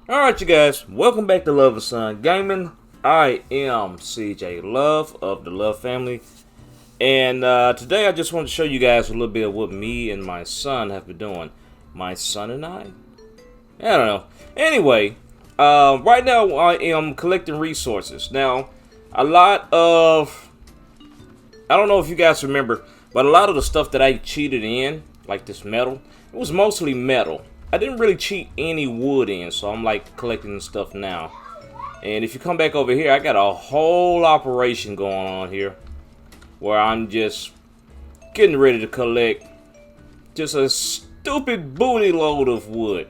Alright, you guys, welcome back to Love of Sun Gaming. I am CJ Love of the Love family, and today I just want to show you guys a little bit of what me and my son have been doing. My son and I don't know. Anyway, right now I am collecting resources. Now, a lot of, I don't know if you guys remember, but a lot of the stuff that I cheated in, like this metal, it was mostly metal. I didn't really cheat any wood in, so I'm like collecting stuff now. And if you come back over here, I got a whole operation going on here where I'm just getting ready to collect just a stupid booty load of wood.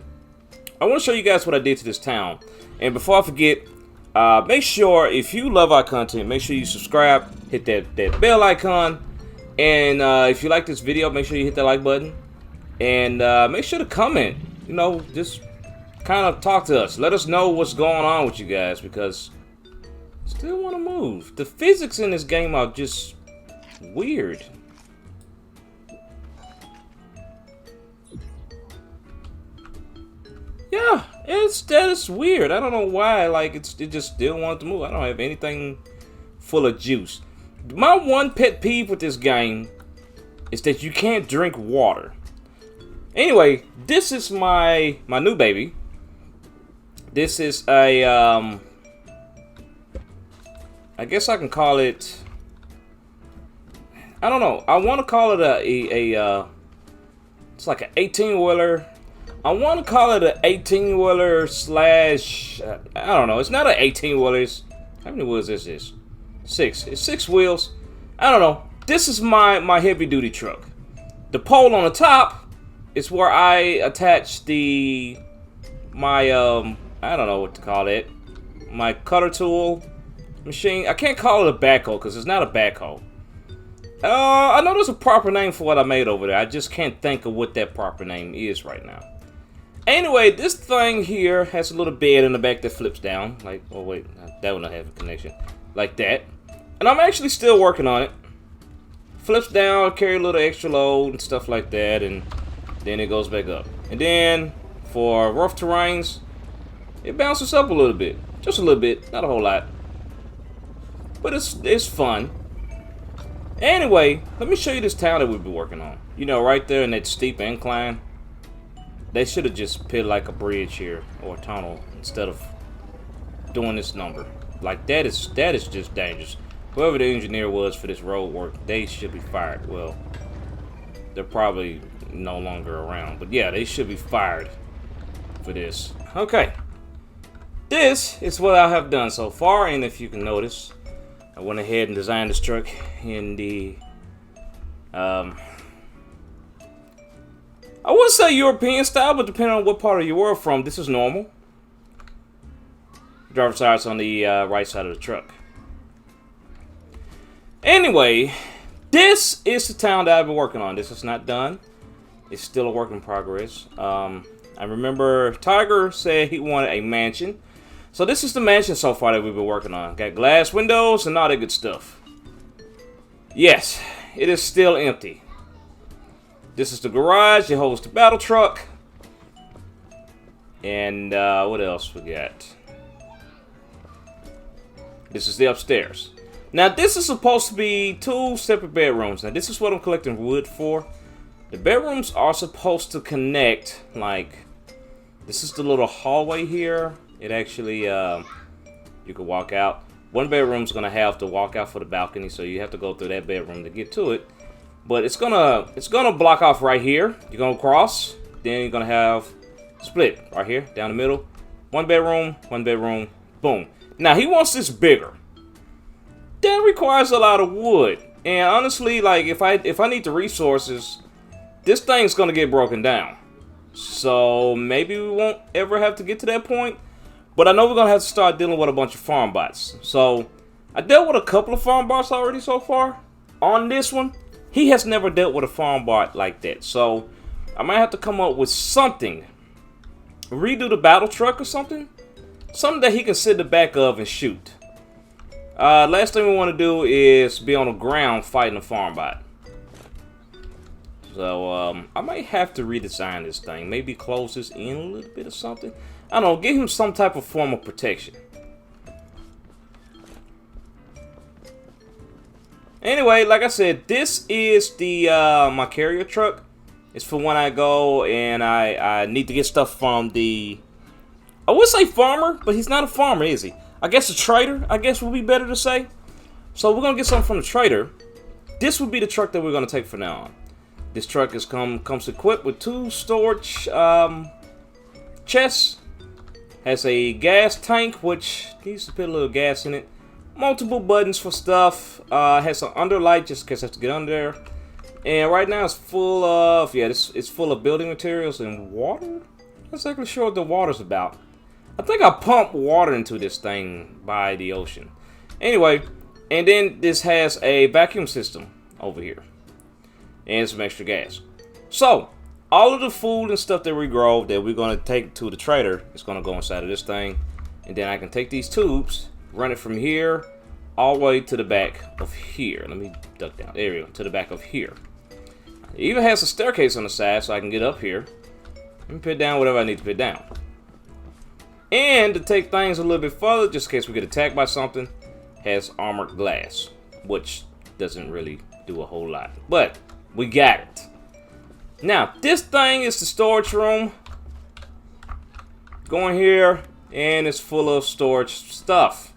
I want to show you guys what I did to this town. And before I forget, make sure if you love our content, make sure you subscribe, hit that bell icon, and if you like this video, make sure you hit that like button, and make sure to comment. You know, just kind of talk to us. Let us know what's going on with you guys, because I still want to move. The physics in this game are just weird. Yeah, that is weird. I don't know why. Like it just still wants to move. I don't have anything full of juice. My one pet peeve with this game is that you can't drink water. Anyway, this is my new baby. This is a I guess I can call it, I don't know. I want to call it a it's like an 18-wheeler. I want to call it an 18-wheeler slash, I don't know. It's not an 18-wheeler. How many wheels is this? 6. It's 6 wheels. I don't know. This is my heavy duty truck. The pole on the top is where I attach my I don't know what to call it. My cutter tool machine. I can't call it a backhoe because it's not a backhoe. I know there's a proper name for what I made over there. I just can't think of what that proper name is right now. Anyway, this thing here has a little bed in the back that flips down. Like, oh wait, that one don't have a connection. Like that. And I'm actually still working on it. Flips down, carry a little extra load and stuff like that, and then it goes back up. And then for rough terrains, it bounces up a little bit. Just a little bit, not a whole lot. But it's fun. Anyway, let me show you this town that we've been working on. You know, right there in that steep incline. They should have just put like a bridge here or a tunnel instead of doing this number. Like that is just dangerous. Whoever the engineer was for this road work, they should be fired. Well, they're probably no longer around, but yeah, they should be fired for this. Okay, this is what I have done so far, and if you can notice, I went ahead and designed this truck in the I wouldn't say European style, but depending on what part of your world from, this is normal. Driver's side's on the right side of the truck. Anyway, this is the town that I've been working on. This is not done. It's still a work in progress. I remember Tiger said he wanted a mansion. So this is the mansion so far that we've been working on. Got glass windows and all that good stuff. Yes, it is still empty. This is the garage. It holds the battle truck. And what else we got? This is the upstairs. Now this is supposed to be 2 separate bedrooms. Now this is what I'm collecting wood for. The bedrooms are supposed to connect, like, this is the little hallway here. It actually, you can walk out. One bedroom's gonna have to walk out for the balcony, so you have to go through that bedroom to get to it. But it's gonna block off right here. You're gonna cross, then you're gonna have split right here down the middle. One bedroom, boom. Now he wants this bigger. That requires a lot of wood, and honestly, like if I need the resources, this thing's gonna get broken down. So maybe we won't ever have to get to that point. But I know we're gonna have to start dealing with a bunch of farm bots. So I dealt with a couple of farm bots already so far. On this one, he has never dealt with a farm bot like that. So I might have to come up with something. Redo the battle truck or something. Something that he can sit in the back of and shoot. Last thing we want to do is be on the ground fighting a farm bot. So I might have to redesign this thing. Maybe close this in a little bit or something. I don't know. Give him some type of form of protection. Anyway, like I said, this is the my carrier truck. It's for when I go and I need to get stuff from the... I would say farmer, but he's not a farmer, is he? I guess a trader, I guess would be better to say. So we're going to get something from the trader. This would be the truck that we're going to take from now on. This truck is comes equipped with 2 storage chests. Has a gas tank, which needs to put a little gas in it. Multiple buttons for stuff. Has some underlight just in case I have to get under there. And right now it's full of, yeah, it's full of building materials and water. I'm not exactly sure what the water's about. I think I pumped water into this thing by the ocean. Anyway, and then this has a vacuum system over here. And some extra gas. So, all of the food and stuff that we grow that we're going to take to the trader is going to go inside of this thing. And then I can take these tubes, run it from here all the way to the back of here. Let me duck down. There we go. To the back of here. It even has a staircase on the side so I can get up here and put down whatever I need to put down. And to take things a little bit further, just in case we get attacked by something, has armored glass, which doesn't really do a whole lot. But we got it. Now, this thing is the storage room. Go in here, and it's full of storage stuff.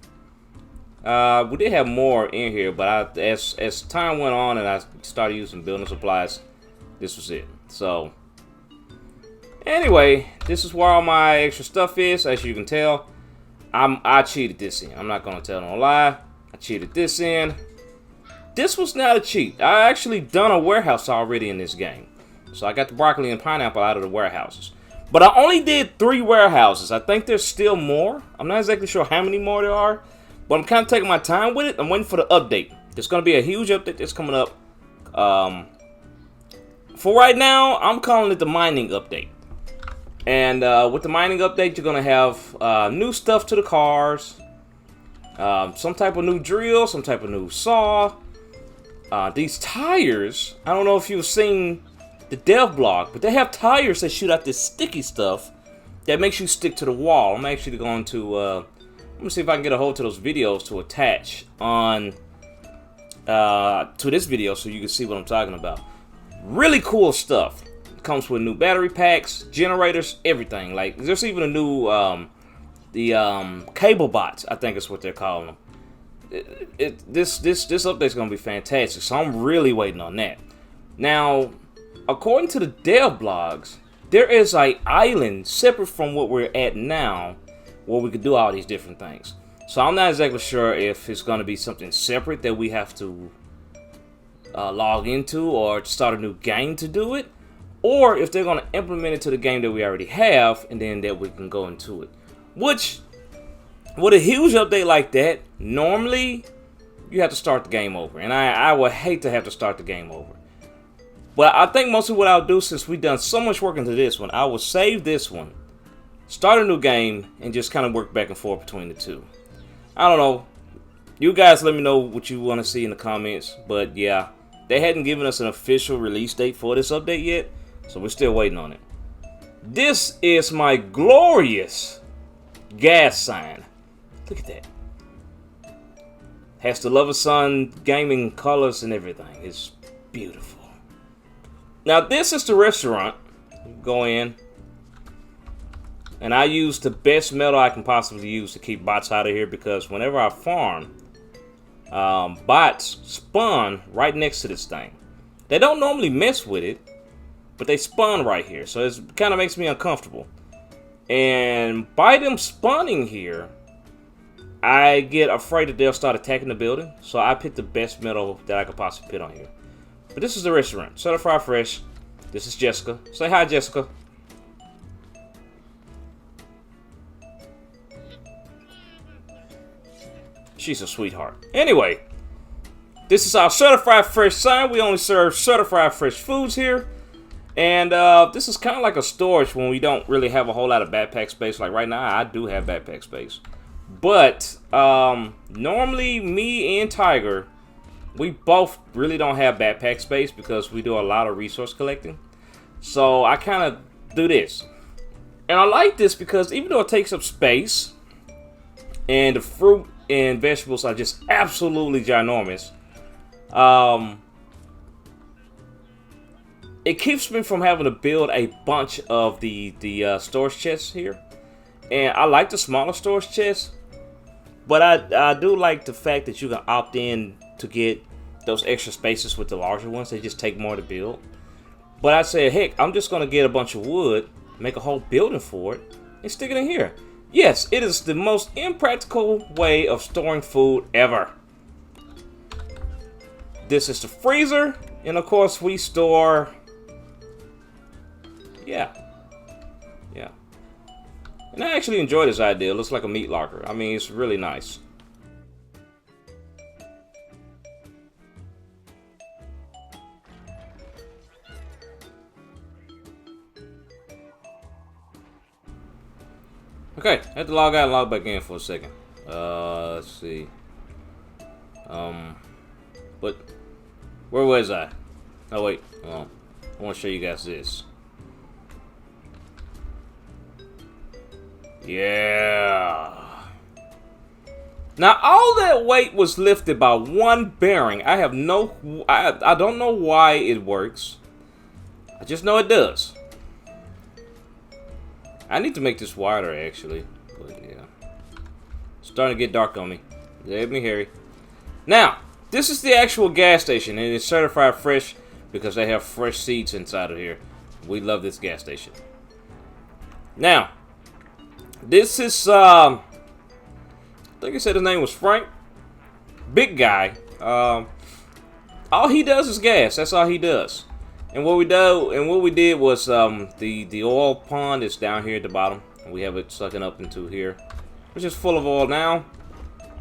We did have more in here, but as time went on and I started using building supplies, this was it. So, anyway, this is where all my extra stuff is. As you can tell, I cheated this in. I'm not gonna tell no lie. I cheated this in. This was not a cheat. I actually done a warehouse already in this game. So I got the broccoli and pineapple out of the warehouses. But I only did 3 warehouses. I think there's still more. I'm not exactly sure how many more there are. But I'm kind of taking my time with it. I'm waiting for the update. There's going to be a huge update that's coming up. For right now, I'm calling it the mining update. And with the mining update, you're going to have new stuff to the cars. Some type of new drill. Some type of new saw. These tires, I don't know if you've seen the dev blog, but they have tires that shoot out this sticky stuff that makes you stick to the wall. I'm actually going to, let me see if I can get a hold of those videos to attach on to this video so you can see what I'm talking about. Really cool stuff. It comes with new battery packs, generators, everything. Like, there's even a new, cable bots, I think is what they're calling them. This update's gonna be fantastic, so I'm really waiting on that. Now, according to the dev blogs, there is an island separate from what we're at now, where we could do all these different things. So I'm not exactly sure if it's gonna be something separate that we have to log into or start a new game to do it, or if they're gonna implement it to the game that we already have, and then that we can go into it. Which, with a huge update like that, normally you have to start the game over. And I would hate to have to start the game over. But I think mostly what I'll do, since we've done so much work into this one, I will save this one, start a new game, and just kind of work back and forth between the two. I don't know. You guys let me know what you want to see in the comments. But yeah, they hadn't given us an official release date for this update yet. So we're still waiting on it. This is my glorious gas sign. Look at that. Has the Lover Sun gaming colors and everything. It's beautiful. Now this is the restaurant. Go in. And I use the best metal I can possibly use to keep bots out of here, because whenever I farm, bots spawn right next to this thing. They don't normally mess with it, but they spawn right here. So it kind of makes me uncomfortable. And by them spawning here, I get afraid that they'll start attacking the building. So I picked the best metal that I could possibly put on here. But this is the restaurant. Certified Fresh. This is Jessica. Say hi, Jessica. She's a sweetheart. Anyway, this is our Certified Fresh sign. We only serve certified fresh foods here. And this is kind of like a storage when we don't really have a whole lot of backpack space. Like right now, I do have backpack space. But normally, me and Tiger we both really don't have backpack space because we do a lot of resource collecting. So I kind of do this. And I like this because even though it takes up space, and the fruit and vegetables are just absolutely ginormous, it keeps me from having to build a bunch of the storage chests here. And I like the smaller storage chests, but I do like the fact that you can opt in to get those extra spaces with the larger ones. They just take more to build. But I said, heck, I'm just going to get a bunch of wood, make a whole building for it, and stick it in here. Yes, it is the most impractical way of storing food ever. This is the freezer, and of course we store... Yeah. And I actually enjoy this idea. It looks like a meat locker. I mean, it's really nice. Okay, I had to log out and log back in for a second. Let's see. But where was I? Oh wait, I want to show you guys this. Yeah. Now all that weight was lifted by one bearing. I don't know why it works. I just know it does. I need to make this wider, actually. But yeah. It's starting to get dark on me. Let me, Harry. Now, this is the actual gas station, and it's certified fresh because they have fresh seats inside of here. We love this gas station. Now, this is, I think I said his name was Frank. Big guy. All he does is gas. That's all he does. And what we did was the oil pond is down here at the bottom, and we have it sucking up into here, which is full of oil now.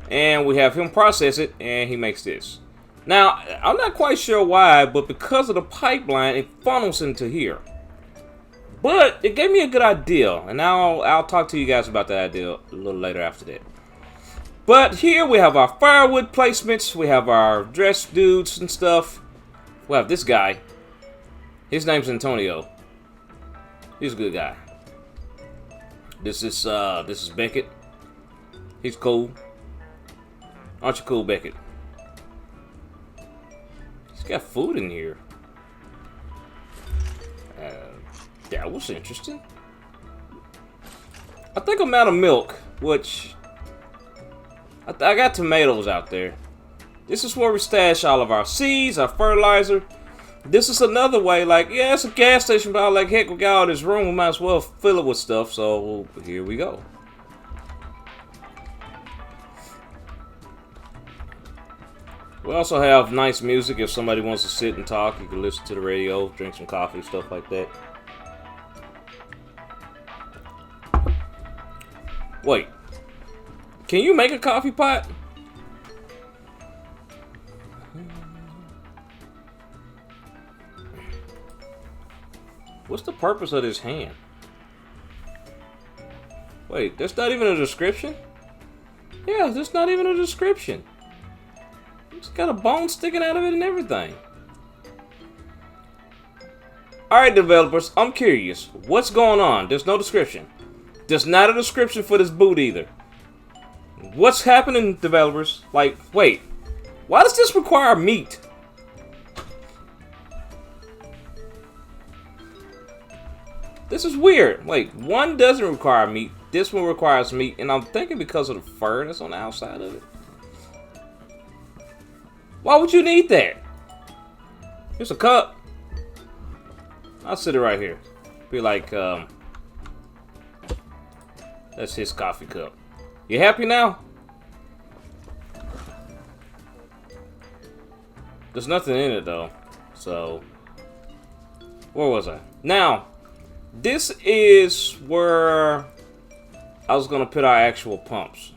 And we have him process it, and he makes this. Now, I'm not quite sure why, but because of the pipeline, it funnels into here. But it gave me a good idea, and now I'll talk to you guys about that idea a little later after that. But here we have our firewood placements, we have our dress dudes and stuff. We have this guy. His name's Antonio. He's a good guy. This is Beckett. He's cool. Aren't you cool, Beckett? He's got food in here. That was interesting. I think I'm out of milk, which I got tomatoes out there. This is where we stash all of our seeds, our fertilizer. This is another way, like, yeah, it's a gas station, but I like, heck, we got all this room, we might as well fill it with stuff, so here we go. We also have nice music. If somebody wants to sit and talk, you can listen to the radio, drink some coffee, stuff like that. Wait, can you make a coffee pot? What's the purpose of this hand? Wait, there's not even a description? Yeah, there's not even a description. It's got a bone sticking out of it and everything. Alright, developers, I'm curious. What's going on? There's no description. There's not a description for this boot either. What's happening, developers? Like, wait. Why does this require meat? This is weird. Wait, one doesn't require meat. This one requires meat. And I'm thinking because of the fur that's on the outside of it. Why would you need that? Here's a cup. I'll sit it right here. Be like, that's his coffee cup. You happy now? There's nothing in it though. So, where was I? Now, this is where I was gonna put our actual pumps.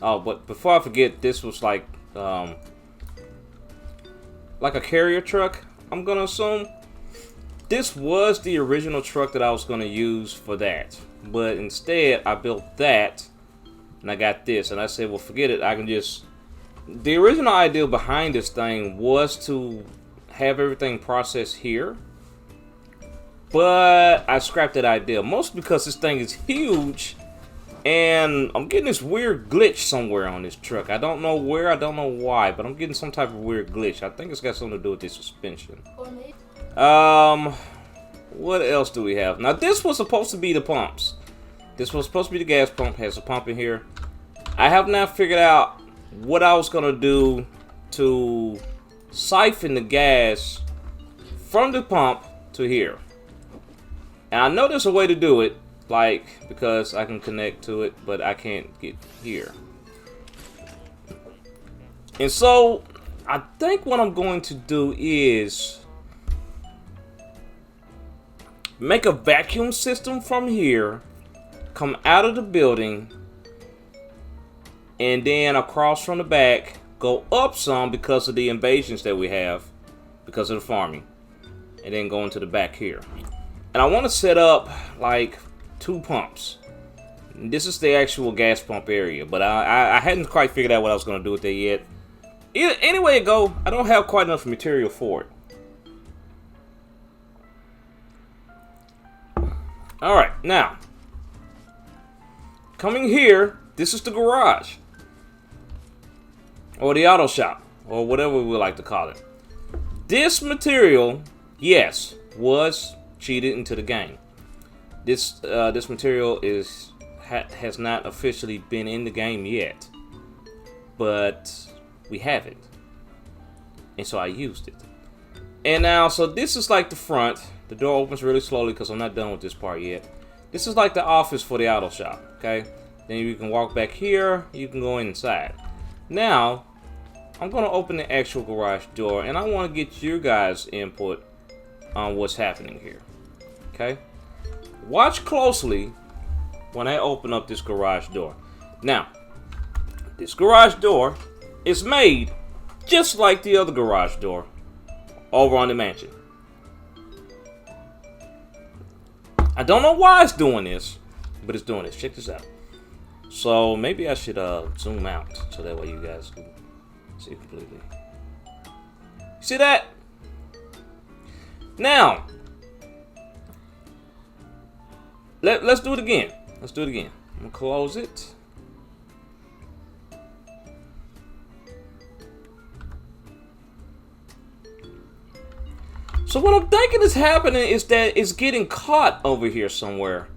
Oh, but before I forget, this was like a carrier truck, I'm gonna assume. This was the original truck that I was gonna use for that. But instead, I built that, and I got this. And I said, well, forget it. I can just the original idea behind this thing was to have everything processed here, but I scrapped that idea, mostly because this thing is huge, and I'm getting this weird glitch somewhere on this truck. I don't know where, I don't know why, but I'm getting some type of weird glitch. I think it's got something to do with the suspension. What else do we have? Now, this was supposed to be the pumps. This was supposed to be the gas pump. Has a pump in here. I have not figured out what I was gonna do to siphon the gas from the pump to here. And I know there's a way to do it, like, because I can connect to it, but I can't get here. And so, I think what I'm going to do is make a vacuum system from here, come out of the building, and then across from the back, go up some because of the invasions that we have, because of the farming, and then go into the back here. And I want to set up like 2 pumps. This is the actual gas pump area, but I hadn't quite figured out what I was going to do with that yet. Anyway it go, I don't have quite enough material for it. Alright, now, coming here, this is the garage. Or the auto shop, or whatever we like to call it. This material, yes, was cheated into the game. This material has not officially been in the game yet, but we have it, and so I used it. And now, so this is like the front. The door opens really slowly because I'm not done with this part yet. This is like the office for the auto shop. Okay, then you can walk back here. You can go inside. Now, I'm gonna open the actual garage door, and I want to get your guys' input on what's happening here. Okay, watch closely when I open up this garage door. Now, this garage door is made just like the other garage door over on the mansion. I don't know why it's doing this, but it's doing this. Check this out. So maybe I should zoom out so that way you guys can see completely. See that? Now, let's do it again. Let's do it again. I'm gonna close it. So what I'm thinking is happening is that it's getting caught over here somewhere.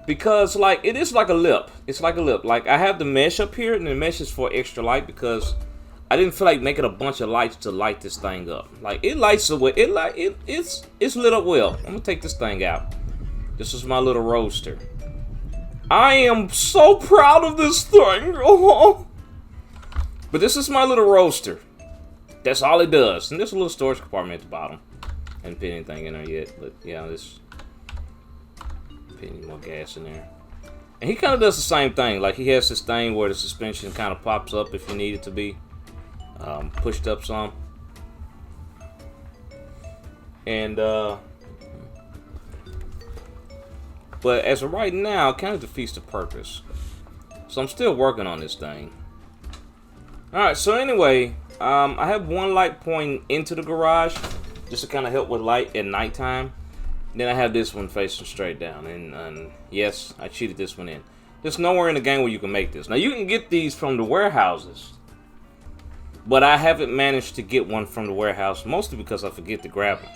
Because, like, it is like a lip. It's like a lip. Like, I have the mesh up here, and the mesh is for extra light because I didn't feel like making a bunch of lights to light this thing up. Like, it lights away. It's lit up well. I'm gonna take this thing out. This is my little roaster. I am so proud of this thing. But this is my little roaster. That's all it does. And there's a little storage compartment at the bottom. I haven't put anything in there yet, but yeah, this put any more gas in there. And he kind of does the same thing. Like, he has this thing where the suspension kind of pops up if you need it to be pushed up some. And but as of right now, it kind of defeats the purpose. So I'm still working on this thing. Alright, so anyway, I have one light pointing into the garage just to kind of help with light at nighttime. Then I have this one facing straight down. And yes, I cheated this one in. There's nowhere in the game where you can make this. Now, you can get these from the warehouses, but I haven't managed to get one from the warehouse, mostly because I forget to grab them.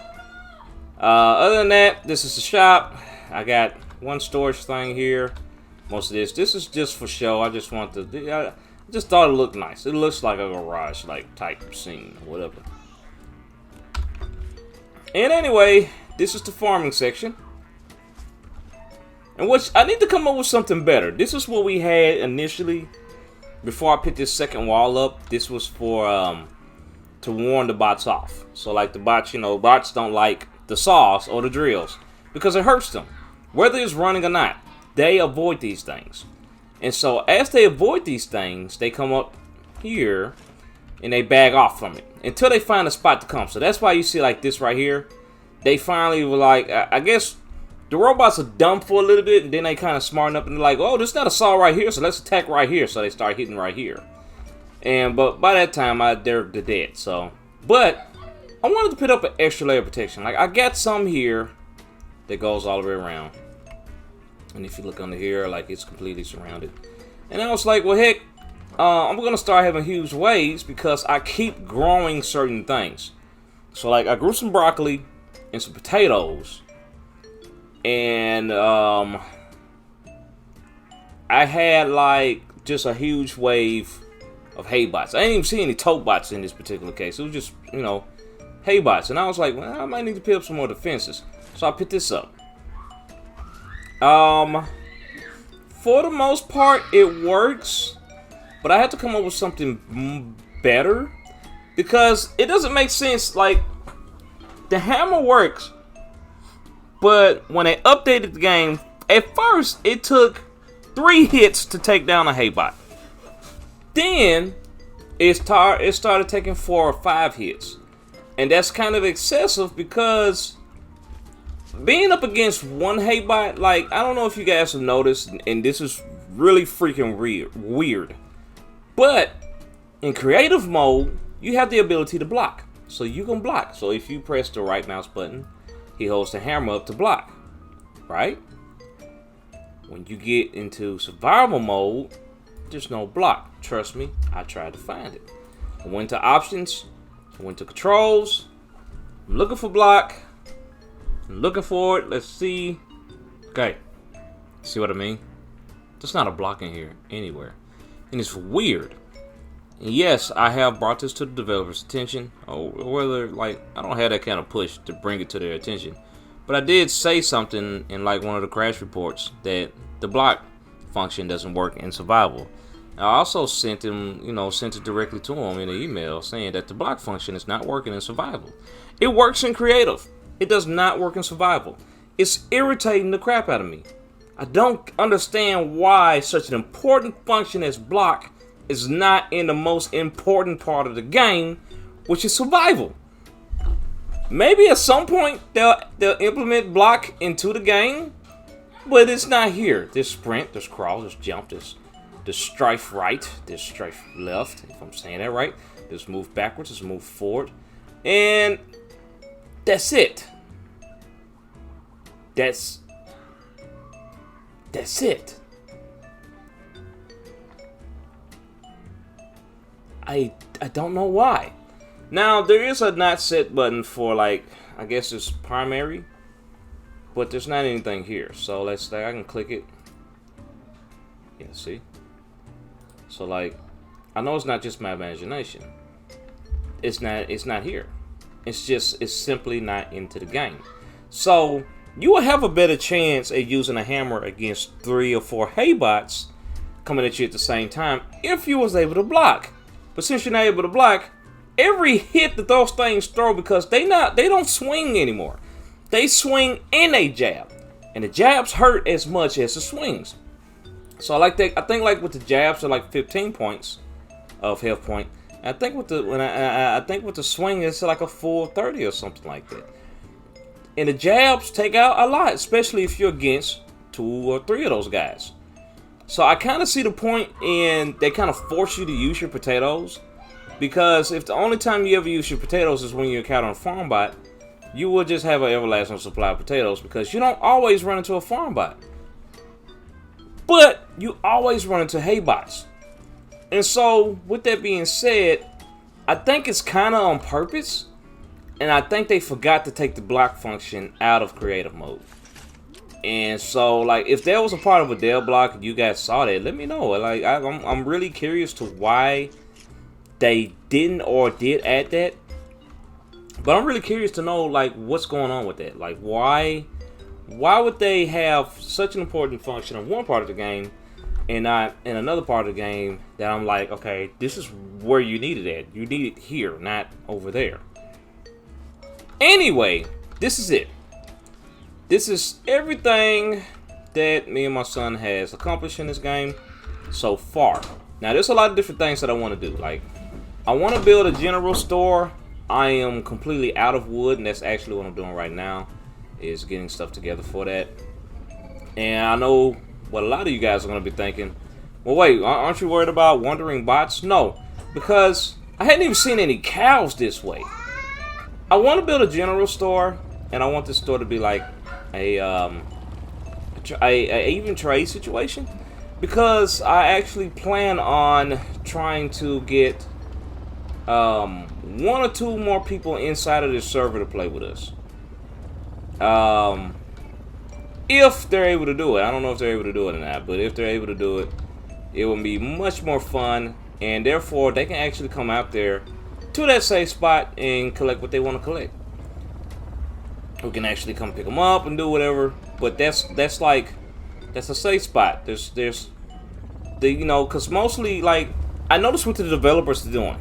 Other than that, this is the shop. I got one storage thing here. Most of this is just for show. I just want to, I just thought it looked nice. It looks like a garage like type scene or whatever. And anyway, this is the farming section. And which I need to come up with something better. This is what we had initially before I put this second wall up. This was for to warn the bots off. So like the bots, you know, bots don't like the saws or the drills because it hurts them. Whether it's running or not, they avoid these things. And so as they avoid these things, they come up here and they bag off from it until they find a spot to come. So that's why you see like this right here. They finally were like, I guess the robots are dumb for a little bit, and then they kind of smarten up and they're like, oh, there's not a saw right here, so let's attack right here. So they start hitting right here. But by that time, they're dead. So, but I wanted to put up an extra layer of protection. Like I got some here that goes all the way around, and if you look under here, like it's completely surrounded. And I was like, well, heck, I'm gonna start having huge waves because I keep growing certain things. So like I grew some broccoli and some potatoes, and I had like just a huge wave of hay bots. I didn't even see any tote bots in this particular case. It was just, you know, hay bots. And I was like, well, I might need to put up some more defenses. So I put this up. For the most part, it works. But I had to come up with something better. Because it doesn't make sense. Like, the hammer works. But when they updated the game, at first, it took 3 hits to take down a hay bot. Then it started taking 4 or 5 hits. And that's kind of excessive because being up against one hay bot, like, I don't know if you guys have noticed, and this is really freaking weird. But in creative mode, you have the ability to block. So you can block. So if you press the right mouse button, he holds the hammer up to block. Right? When you get into survival mode, there's no block. Trust me, I tried to find it. I went to options, I went to controls, I'm looking for block, I'm looking for it, let's see. Okay, see what I mean? There's not a block in here anywhere. And it's weird. And yes, I have brought this to the developer's attention, or whether, like, I don't have that kind of push to bring it to their attention. But I did say something in like one of the crash reports that the block function doesn't work in survival. I also sent it directly to him in an email saying that the block function is not working in survival. It works in creative. It does not work in survival. It's irritating the crap out of me. I don't understand why such an important function as block is not in the most important part of the game, which is survival. Maybe at some point they'll implement block into the game, but it's not here. There's sprint, there's crawl, there's jump, there's strafe right, there's strafe left, if I'm saying that right. There's move backwards, there's move forward, and that's it. That's it. I don't know why. Now, there is a not set button for, like, I guess it's primary, but there's not anything here. So let's say I can click it. Yeah, see? So, like, I know it's not just my imagination. It's not here. It's simply not into the game. So you will have a better chance at using a hammer against 3 or 4 hay bots coming at you at the same time if you was able to block. But since you're not able to block, every hit that those things throw, because they don't swing anymore. They swing and they jab. And the jabs hurt as much as the swings. So I think like with the jabs are like 15 points of health point. I think with the swing it's like a full 30 or something like that. And the jabs take out a lot, especially if you're against 2 or 3 of those guys. So I kind of see the point in they kind of force you to use your potatoes. Because if the only time you ever use your potatoes is when you encounter a farm bot, you will just have an everlasting supply of potatoes because you don't always run into a farm bot. But you always run into hay bots. And so, with that being said, I think it's kind of on purpose. And I think they forgot to take the block function out of creative mode. And so, like, if there was a part of a dev block and you guys saw that, let me know. Like, I'm really curious to why they didn't or did add that. But I'm really curious to know, like, what's going on with that. Like, why would they have such an important function in one part of the game and not in another part of the game that I'm like, okay, this is where you need it at. You need it here, not over there. Anyway, this is it. This is everything that me and my son has accomplished in this game so far. Now, there's a lot of different things that I want to do. Like, I want to build a general store. I am completely out of wood, and that's actually what I'm doing right now, is getting stuff together for that. And I know what a lot of you guys are going to be thinking. Well, wait, aren't you worried about wandering bots? No, because I hadn't even seen any cows this way. I want to build a general store, and I want this store to be like a even trade situation, because I actually plan on trying to get 1 or 2 more people inside of this server to play with us. If they're able to do it. I don't know if they're able to do it or not, but if they're able to do it, it will be much more fun, and therefore they can actually come out there to that safe spot and collect what they want to collect. We can actually come pick them up and do whatever, but that's a safe spot. There's the, you know, because mostly, like, I noticed what the developers are doing.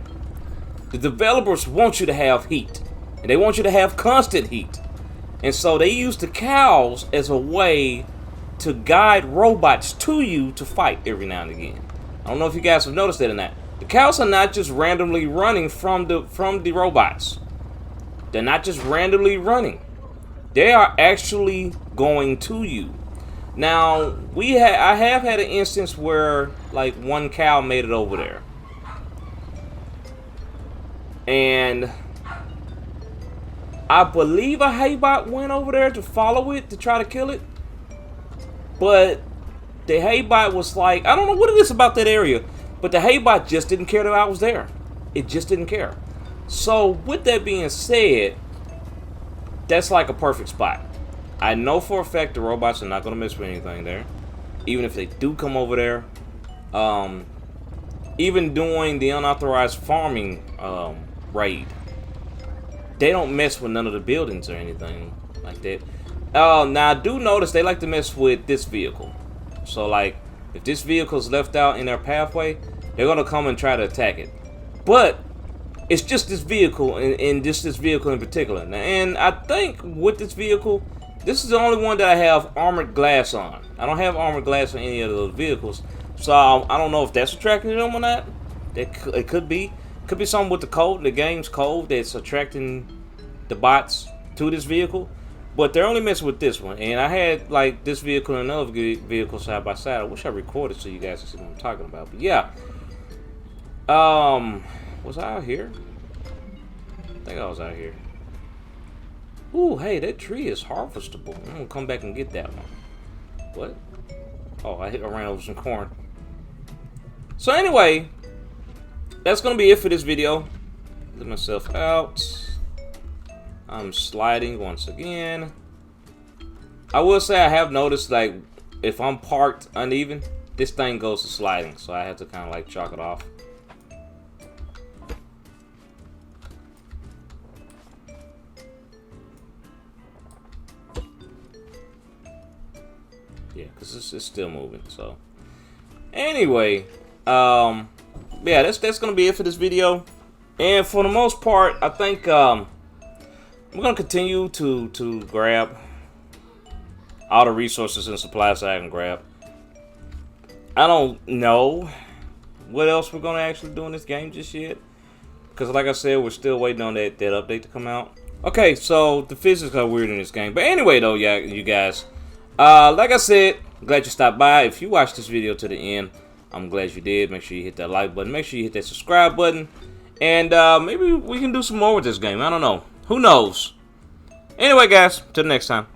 The developers want you to have heat, and they want you to have constant heat. And so they use the cows as a way to guide robots to you to fight every now and again. I don't know if you guys have noticed that or not. The cows are not just randomly running from the robots. They're not just randomly running. They are actually going to you. Now, I have had an instance where, like, 1 cow made it over there. And I believe a haybot went over there to follow it, to try to kill it. But the haybot was like, I don't know what it is about that area, but the haybot just didn't care that I was there. It just didn't care. So with that being said, that's like a perfect spot. I know for a fact the robots are not going to mess with anything there. Even if they do come over there. Even doing the unauthorized farming raid, they don't mess with none of the buildings or anything like that. Now I do notice they like to mess with this vehicle. So, like, if this vehicle is left out in their pathway, they're gonna come and try to attack it. But it's just this vehicle, and just this vehicle in particular. And I think with this vehicle, this is the only one that I have armored glass on. I don't have armored glass on any of those vehicles, so I don't know if that's attracting them or not. It could be. Could be something with the code, the game's code, that's attracting the bots to this vehicle. But they're only messing with this one. And I had, like, this vehicle and another vehicle side by side. I wish I recorded so you guys can see what I'm talking about. But yeah. Was I out here? I think I was out here. Ooh, hey, that tree is harvestable. I'm gonna come back and get that one. What? Oh, I ran over some corn. So anyway, that's gonna be it for this video. Let myself out. I'm sliding once again. I will say I have noticed, like, if I'm parked uneven, this thing goes to sliding, so I have to kind of like chalk it off. Yeah, because it's still moving. So anyway, yeah, that's gonna be it for this video. And for the most part, I think I'm gonna continue to grab all the resources and supplies that I can grab. I don't know what else we're gonna actually do in this game just yet, because like I said, we're still waiting on that update to come out. Okay, so the physics are weird in this game, but anyway though, yeah, you guys, like I said, glad you stopped by. If you watched this video to the end, I'm glad you did. Make sure you hit that like button, make sure you hit that subscribe button, and maybe we can do some more with this game. I don't know, who knows. Anyway guys, till the next time.